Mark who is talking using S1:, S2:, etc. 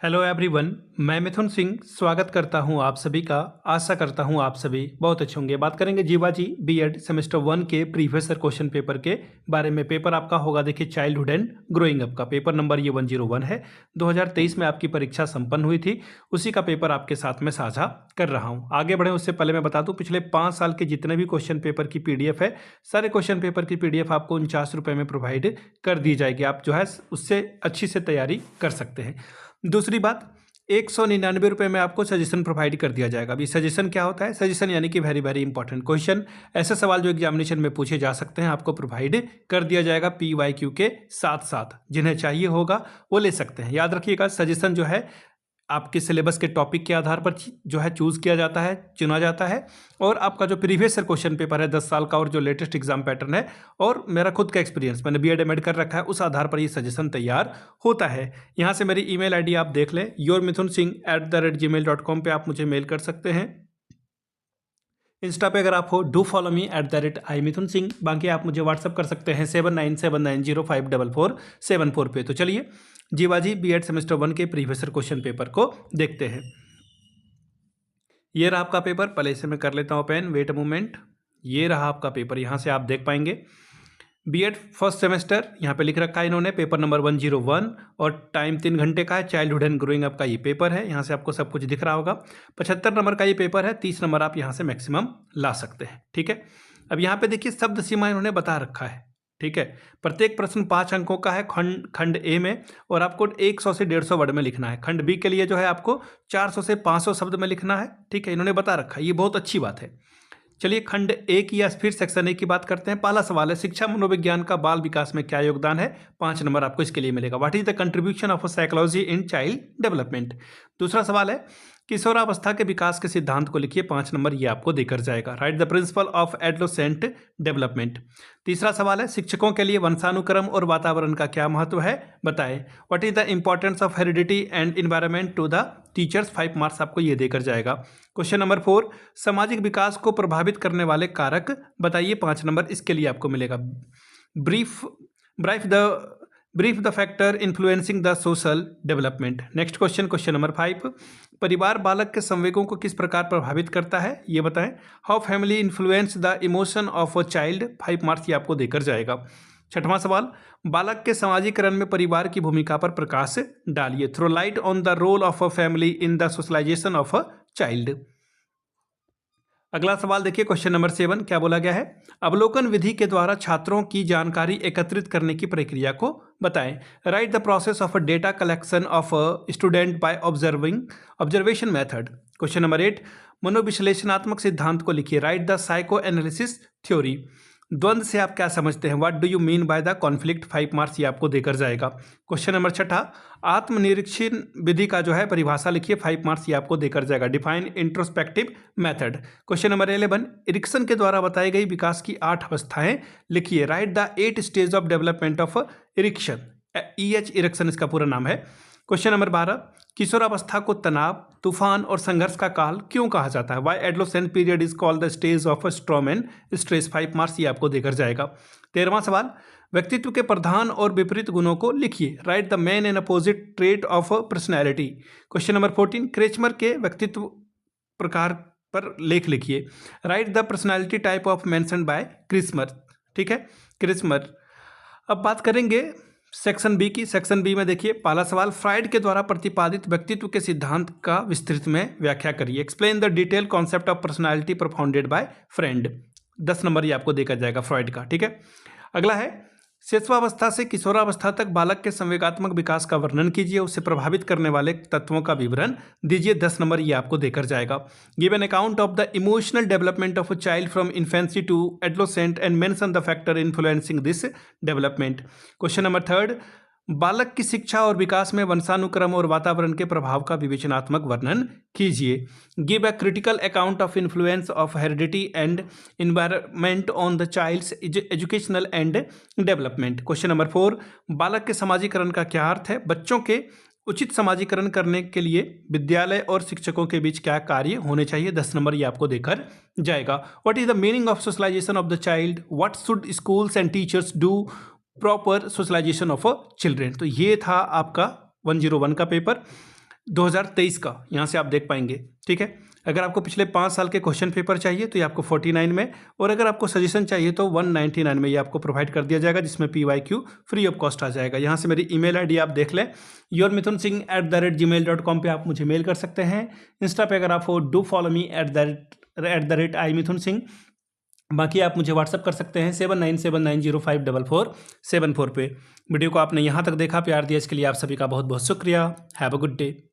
S1: Hello everyone, मैं मिथुन सिंह स्वागत करता हूं आप सभी का। आशा करता हूं आप सभी बहुत अच्छे होंगे। बात करेंगे जीवाजी बीएड सेमेस्टर 1 के प्रीवियस ईयर क्वेश्चन पेपर के बारे में। पेपर आपका होगा, देखिए, चाइल्डहुड एंड ग्रोइंग अप का। पेपर नंबर ये 101 है। 2023 में आपकी परीक्षा संपन्न हुई थी, उसी का पेपर आपके साथ में साझा कर रहा हूँ। आगे बढ़े उससे पहले मैं बता दूँ, पिछले 5 साल के जितने भी क्वेश्चन पेपर की PDF है, सारे क्वेश्चन पेपर की PDF आपको 49 रुपये में प्रोवाइड कर दी जाएगी। आप जो है उससे अच्छी से तैयारी कर सकते हैं। दूसरी बात, 199 रुपये में आपको सजेशन प्रोवाइड कर दिया जाएगा। अभी सजेशन क्या होता है? सजेशन यानी कि वेरी वेरी इंपॉर्टेंट क्वेश्चन, ऐसे सवाल जो एग्जामिनेशन में पूछे जा सकते हैं, आपको प्रोवाइड कर दिया जाएगा PYQ के साथ साथ। जिन्हें चाहिए होगा वो ले सकते हैं। याद रखिएगा, सजेशन जो है आपके सिलेबस के टॉपिक के आधार पर जो है चूज किया जाता है, चुना जाता है। और आपका जो प्रीवियस ईयर क्वेश्चन पेपर है 10 साल का, और जो लेटेस्ट एग्जाम पैटर्न है, और मेरा खुद का एक्सपीरियंस, मैंने BEd MAd कर रखा है, उस आधार पर ये सजेशन तैयार होता है। यहाँ से मेरी ईमेल ID आप देख लें, yourmithunsingh@gmail.com पे आप मुझे मेल कर सकते हैं। इंस्टा पे अगर आप हो, डू फॉलो मी @iMithunSingh। बाकी आप मुझे व्हाट्सअप कर सकते हैं 7979054474 पे। तो चलिए जीवाजी BEd सेमेस्टर 1 के प्रीवियस ईयर क्वेश्चन पेपर को देखते हैं। ये रहा आपका पेपर, पहले इसे मैं कर लेता हूँ पेन, वेट अ मोमेंट। ये रहा आपका पेपर, यहाँ से आप देख पाएंगे BEd फर्स्ट सेमेस्टर, यहाँ पे लिख रखा है इन्होंने, पेपर नंबर 101, और टाइम 3 घंटे का है। चाइल्डहुड एंड ग्रोइंग अप का ये पेपर है, यहाँ से आपको सब कुछ दिख रहा होगा। 75 नंबर का ये पेपर है, 30 नंबर आप यहाँ से मैक्सिमम ला सकते हैं। ठीक है, अब यहाँ पे देखिए शब्द सीमा इन्होंने बता रखा है। ठीक है, प्रत्येक प्रश्न 5 अंकों का है खंड A में, और आपको 100 से 150 वर्ड में लिखना है। खंड B के लिए जो है आपको 400 से 500 शब्द में लिखना है। ठीक है, इन्होंने बता रखा है, ये बहुत अच्छी बात है। चलिए खंड A की या फिर सेक्शन A की बात करते हैं। पहला सवाल है, शिक्षा मनोविज्ञान का बाल विकास में क्या योगदान है? 5 नंबर आपको इसके लिए मिलेगा। What is the contribution of psychology in child development? दूसरा सवाल है, किशोरावस्था के विकास के सिद्धांत को लिखिए। 5 नंबर ये आपको देकर जाएगा। Right the principle of adolescent development. तीसरा सवाल है, शिक्षकों के लिए वंशानुक्रम और वातावरण का क्या महत्व है? बताएं। What is the importance of heredity and environment to the teachers? 5 marks आपको ये देकर जाएगा। क्वेश्चन नंबर 4, सामाजिक विकास को प्रभावित करने वाले कारक बताइए। 5 नंबर इसके लिए आपको मिलेगा। Brief the factor influencing the social development. Next question, question number 5, परिवार बालक के संवेगों को किस प्रकार प्रभावित करता है? ये बताएं। How family influence the emotion of a child? 5 marks ये आपको देकर जाएगा। छठवां सवाल, बालक के समाजीकरण में परिवार की भूमिका पर प्रकाश डालिए। Throw light on the role of a family in the socialisation of a child. अगला सवाल देखिए, क्वेश्चन नंबर 7, क्या बोला गया है? अवलोकन विधि के द्वारा छात्रों की जानकारी एकत्रित करने की प्रक्रिया को बताएं। Right the process of a data collection of a student by observation method. Question number 8, मनोविश्लेषणात्मक सिद्धांत को लिखिए। Write the psycho analysis theory. द्वंद्व से आप क्या समझते हैं? What do you mean by the conflict? 5 marks ये आपको देकर जाएगा। क्वेश्चन नंबर 6, आत्मनिरीक्षण विधि का जो है परिभाषा लिखिए। 5 मार्क्स ये आपको देकर जाएगा। Define introspective method. Question number 11, Erikson के द्वारा बताई गई विकास की 8 अवस्थाएं लिखिए। Write the 8 stage of development of Erikson. Erikson इसका पूरा नाम है। क्वेश्चन नंबर 12, किशोरावस्था को तनाव, तूफान और संघर्ष का काल क्यों कहा जाता है? Why adolescent period is called the stage of storm and stress? 5 marks ये आपको देकर जाएगा। 13वां सवाल, व्यक्तित्व के प्रधान और विपरीत गुणों को लिखिए। Write the main and opposite trait of personality. Question number 14, Kretschmer के व्यक्तित्व प्रकार पर लेख लिखिए। Write the personality type of mentioned by Kretschmer. ठीक है, क्रिस्मर। अब बात करेंगे सेक्शन B की। सेक्शन B में देखिए, पहला सवाल, फ्राइड के द्वारा प्रतिपादित व्यक्तित्व के सिद्धांत का विस्तृत में व्याख्या करिए। Explain the detail concept of personality propounded by Freud. 10 number ये आपको देखा जाएगा फ्राइड का। ठीक है, अगला है, शिशुआवस्था से किशोरावस्था तक बालक के संवेगात्मक विकास का वर्णन कीजिए। उसे प्रभावित करने वाले तत्वों का विवरण दीजिए। 10 नंबर ये आपको देकर जाएगा। Give an account of the emotional development of a child from infancy to adolescent and mention the factor influencing this development. Question number 3, बालक की शिक्षा और विकास में वंशानुक्रम और वातावरण के प्रभाव का विवेचनात्मक वर्णन कीजिए। Give a critical account of influence of heredity and environment on the child's educational and development. Question number 4, बालक के समाजीकरण का क्या अर्थ है? बच्चों के उचित समाजीकरण करने के लिए विद्यालय और शिक्षकों के बीच क्या कार्य होने चाहिए? 10 नंबर ये आपको देकर जाएगा। What is the meaning of socialisation of the child? What should schools and teachers do proper socialisation of a children? तो ये था आपका 101 का पेपर। 2023 का, यहाँ से आप देख पाएंगे। ठीक है, अगर आपको पिछले 5 साल के क्वेश्चन पेपर चाहिए तो ये आपको 49 में, और अगर आपको सजेशन चाहिए तो 199 में ये आपको प्रोवाइड कर दिया जाएगा, जिसमें PYQ फ्री ऑफ कॉस्ट आ जाएगा। यहाँ से मेरी ईमेल आईडी आप देख लें, yourmithunsingh@gmail.com पे आप मुझे मेल कर सकते हैं। इंस्टा पे अगर आप हो, डू फॉलो मी @imithunsingh। बाकी आप मुझे व्हाट्सअप कर सकते हैं 7979054474 पे। वीडियो को आपने यहाँ तक देखा, प्यार दिया, इसके लिए आप सभी का बहुत बहुत शुक्रिया। Have a good day.